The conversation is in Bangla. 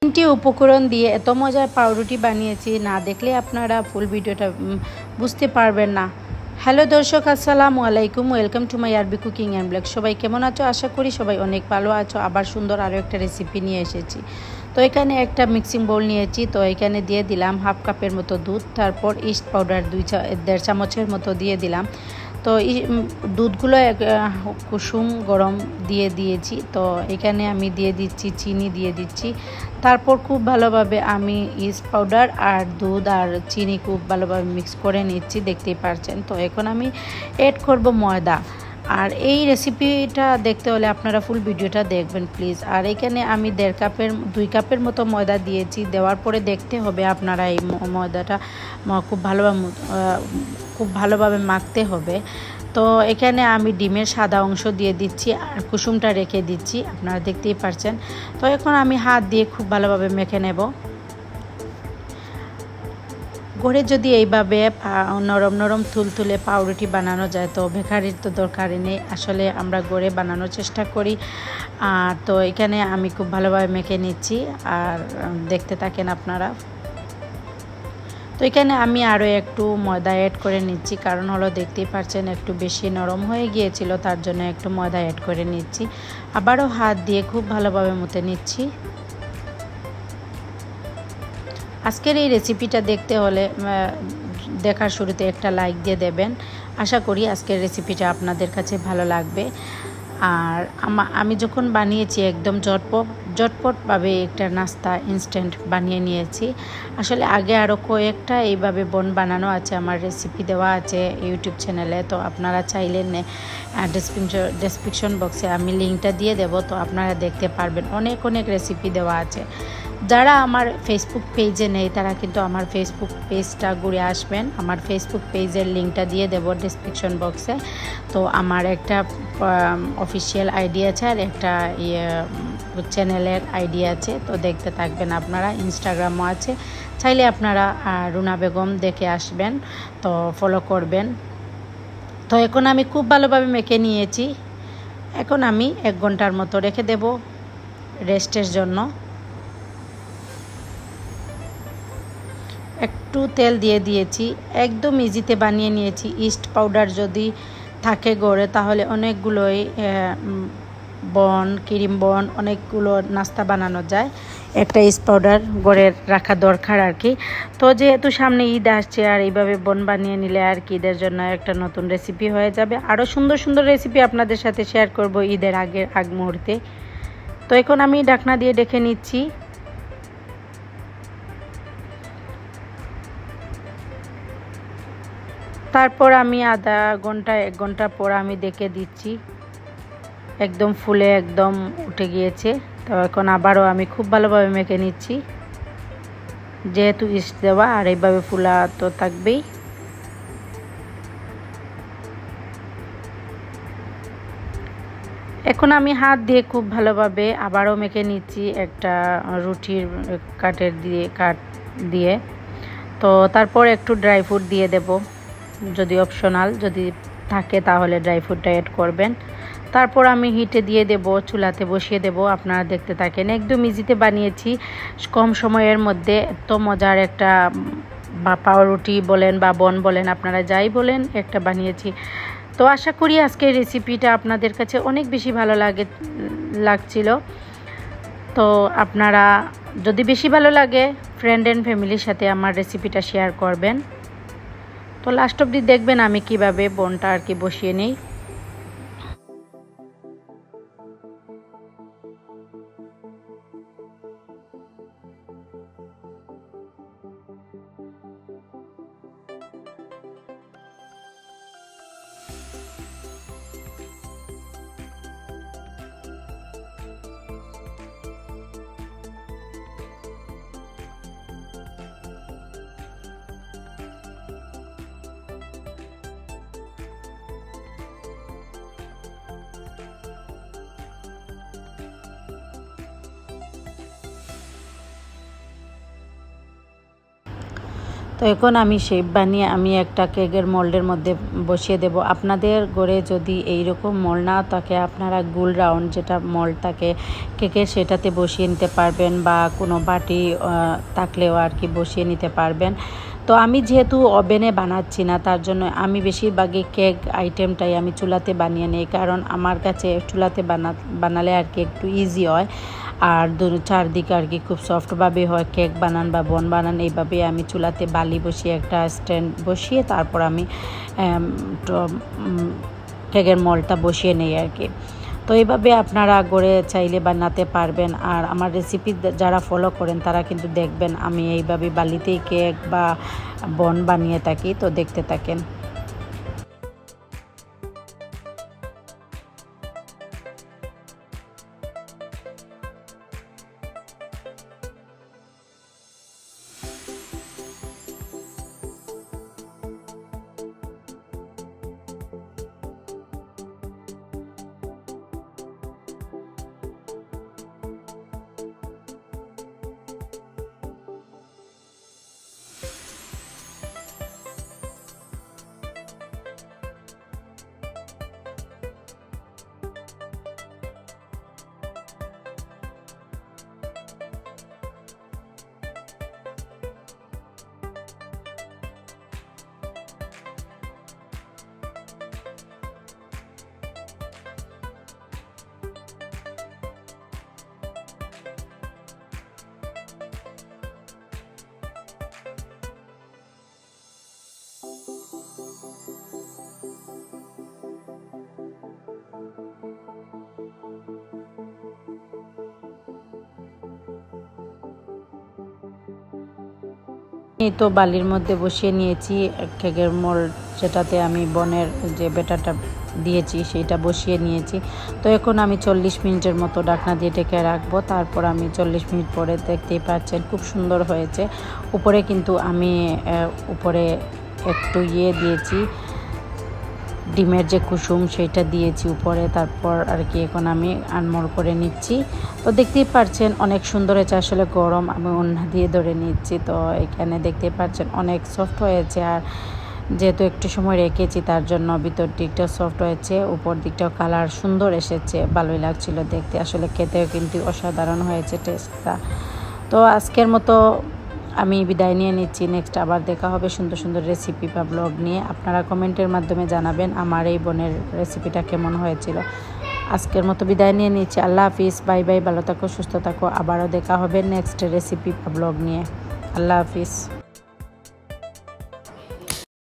তিনটি উপকরণ দিয়ে এত মজার পাউরুটি বানিয়েছি, না দেখলে আপনারা ফুল ভিডিওটা বুঝতে পারবেন না। হ্যালো দর্শক, আসসালামু আলাইকুম, ওয়েলকাম টু মাই আরবি কুকিং অ্যান্ড ব্লগ। সবাই কেমন আছো? আশা করি সবাই অনেক ভালো আছো। আবার সুন্দর আরও একটা রেসিপি নিয়ে এসেছি। তো এখানে একটা মিক্সিং বোল নিয়েছি, তো এখানে দিয়ে দিলাম হাফ কাপের মতো দুধ, তারপর ইস্ট পাউডার 1.5 চামচের মতো দিয়ে দিলাম। তো দুধগুলো কুসুম গরম দিয়ে দিয়েছি। তো এখানে আমি দিয়ে দিচ্ছি চিনি, দিয়ে দিচ্ছি। তারপর খুব ভালোভাবে আমি ইস্ট পাউডার আর দুধ আর চিনি খুব ভালোভাবে মিক্স করে নিচ্ছি, দেখতেই পারছেন। তো এখন আমি অ্যাড করব ময়দা। আর এই রেসিপিটা দেখতে হলে আপনারা ফুল ভিডিওটা দেখবেন প্লিজ। আর এখানে আমি 2 কাপের মতো ময়দা দিয়েছি। দেওয়ার পরে দেখতে হবে আপনারা এই ময়দাটা খুব ভালোভাবে মাখতে হবে। তো এখানে আমি ডিমের সাদা অংশ দিয়ে দিচ্ছি আর কুসুমটা রেখে দিচ্ছি, আপনারা দেখতেই পারছেন। তো এখন আমি হাত দিয়ে খুব ভালোভাবে মেখে নেব। ঘরে যদি এইভাবে নরম নরম তুলতুলে পাউরুটি বানানো যায়, তো বেকারির তো দরকারই নেই, আসলে আমরা ঘরে বানানোর চেষ্টা করি। আর তো এখানে আমি খুব ভালোভাবে মেখে নিচ্ছি, আর দেখতে থাকেন আপনারা। তো এখানে আমি আরও একটু ময়দা অ্যাড করে নিচ্ছি, কারণ হলো দেখতেই পাচ্ছেন একটু বেশি নরম হয়ে গিয়েছিল, তার জন্য একটু ময়দা অ্যাড করে নিচ্ছি। আবারও হাত দিয়ে খুব ভালোভাবে মুথে নিচ্ছি। আজকের এই রেসিপিটা দেখতে হলে দেখার শুরুতে একটা লাইক দিয়ে দেবেন। আশা করি আজকের রেসিপিটা আপনাদের কাছে ভালো লাগবে। আর আমি যখন বানিয়েছি একদম ঝটপটভাবে একটা নাস্তা ইনস্ট্যান্ট বানিয়ে নিয়েছি। আসলে আগে আরও কয়েকটা এইভাবে বানানো আছে, আমার রেসিপি দেওয়া আছে ইউটিউব চ্যানেলে। তো আপনারা চাইলে ডেসক্রিপশন বক্সে আমি লিঙ্কটা দিয়ে দেব, তো আপনারা দেখতে পারবেন। অনেক রেসিপি দেওয়া আছে। যারা আমার ফেসবুক পেজে নেই তারা কিন্তু আমার ফেসবুক পেজটা ঘুরে আসবেন। আমার ফেসবুক পেজের লিঙ্কটা দিয়ে দেব ডেসক্রিপশন বক্সে। তো আমার একটা অফিসিয়াল আইডি আছে আর একটা চ্যানেলের আইডি আছে, তো দেখতে থাকবেন আপনারা। ইনস্টাগ্রামও আছে, চাইলে আপনারা রুনা বেগম দেখে আসবেন, তো ফলো করবেন। তো এখন আমি খুব ভালোভাবে মেখে নিয়েছি। এখন আমি 1 ঘন্টার মতো রেখে দেব রেস্টের জন্য। একটু তেল দিয়ে দিয়েছি, একদম ইজিতে বানিয়ে নিয়েছি। ইস্ট পাউডার যদি থাকে ঘরে তাহলে অনেকগুলোই ক্রিম বন অনেকগুলো নাস্তা বানানো যায়। একটা ইস্ট পাউডার ঘরে রাখা দরকার আর কি। তো যেহেতু সামনে ঈদ আসছে, আর এইভাবে বানিয়ে নিলে আর কি ঈদের জন্য একটা নতুন রেসিপি হয়ে যাবে। আরও সুন্দর রেসিপি আপনাদের সাথে শেয়ার করব ঈদের আগ মুহূর্তে। তো এখন আমি ঢাকনা দিয়ে ঢেকে নিচ্ছি। তারপর আমি 1 ঘন্টা পর আমি দেখে দিচ্ছি, একদম ফুলে একদম উঠে গিয়েছে। তো এখন আবারও আমি খুব ভালোভাবে মেখে নিচ্ছি, যেহেতু ইস্ট দেওয়া আর এইভাবে ফুলা তো থাকবেই। এখন আমি হাত দিয়ে খুব ভালোভাবে আবারও মেখে নিচ্ছি একটা রুটির কাঠ দিয়ে। তো তারপর একটু ড্রাই ফ্রুট দিয়ে দেব, যদি অপশনাল, যদি থাকে তাহলে ড্রাই ফ্রুটটা অ্যাড করবেন। তারপর আমি হিটে দিয়ে দেব, চুলাতে বসিয়ে দেব। আপনারা দেখতে থাকেন। একদম ইজিতে বানিয়েছি, কম সময়ের মধ্যে এত মজার একটা পাউরুটি বলেন বা বন বলেন, আপনারা যাই বলেন, একটা বানিয়েছি। তো আশা করি আজকের রেসিপিটা আপনাদের কাছে অনেক বেশি ভালো লাগছিল। তো আপনারা যদি বেশি ভালো লাগে ফ্রেন্ড অ্যান্ড ফ্যামিলির সাথে আমার রেসিপিটা শেয়ার করবেন। তো লাস্ট অবধি দেখবেন আমি কিভাবে বনটা আর কি বসিয়ে নিই। তো এখন আমি শেপ বানিয়ে আমি একটা কেকের মোল্ডের মধ্যে বসিয়ে দেব। আপনাদের ঘরে যদি এইরকম মোল্ড না থাকে আপনারা গোল রাউন্ড যেটা মোল্ড থাকে কেকের সেটাতে বসিয়ে নিতে পারবেন, বা কোনো বাটি থাকলেও আর কি বসিয়ে নিতে পারবেন। তো আমি যেহেতু ওভেনে বানাচ্ছি না তার জন্য আমি বেশিরভাগই কেক আইটেমটাই আমি চুলাতে বানিয়ে নিই, কারণ আমার কাছে চুলাতে বানালে আর কি একটু ইজি হয়, আর চারদিকে আর কি খুব সফটভাবে হয় কেক বানান বা বন বানান। এইভাবে আমি চুলাতে বালি বসিয়ে একটা স্ট্যান্ড বসিয়ে তারপর আমি কেকের মোল্ডটা বসিয়ে নেই আর কি। তো এইভাবে আপনারা ঘরে চাইলে বানাতে পারবেন। আর আমার রেসিপি যারা ফলো করেন তারা কিন্তু দেখবেন আমি এইভাবে বালিতেই কেক বা বন বানিয়ে থাকি, তো দেখতে থাকেন। এই তো বালির মধ্যে বসিয়ে নিয়েছি কেকের মোল্ড, যেটাতে আমি বনের যে ব্যাটারটা দিয়েছি সেইটা বসিয়ে নিয়েছি। তো এখন আমি 40 মিনিটের মতো ঢাকনা দিয়ে ঢেকে রাখবো। তারপর আমি 40 মিনিট পরে দেখতেই পাচ্ছেন খুব সুন্দর হয়েছে। উপরে কিন্তু আমি উপরে একটু দিয়েছি ডিমের যে কুসুম সেইটা দিয়েছি উপরে। তারপর আর কি এখন আমি আনমোল করে নিচ্ছি। তো দেখতেই পাচ্ছেন অনেক সুন্দর হয়েছে, আসলে গরম আমি ওড়না দিয়ে ধরে নিচ্ছি। তো এখানে দেখতেই পাচ্ছেন অনেক সফট হয়েছে, আর যেহেতু একটু সময় রেখেছি তার জন্য ভিতর দিকটা সফট হয়েছে, উপর দিকটাও কালার সুন্দর এসেছে, ভালোই লাগছিল দেখতে। আসলে খেতেও কিন্তু অসাধারণ হয়েছে টেস্টটা। তো আজকের মতো আমি বিদায় নিয়ে নিচ্ছি। নেক্সট আবার দেখা হবে সুন্দর সুন্দর রেসিপি বা ব্লগ নিয়ে। আপনারা কমেন্টের মাধ্যমে জানাবেন আমার এই বোনের রেসিপিটা কেমন হয়েছিল। আজকের মতো বিদায় নিয়ে নিচ্ছি। আল্লাহ হাফিজ, বাই বাই, ভালো থাকো, সুস্থ থাকো। আবারও দেখা হবে নেক্সট রেসিপি বা ব্লগ নিয়ে। আল্লাহ হাফিজ।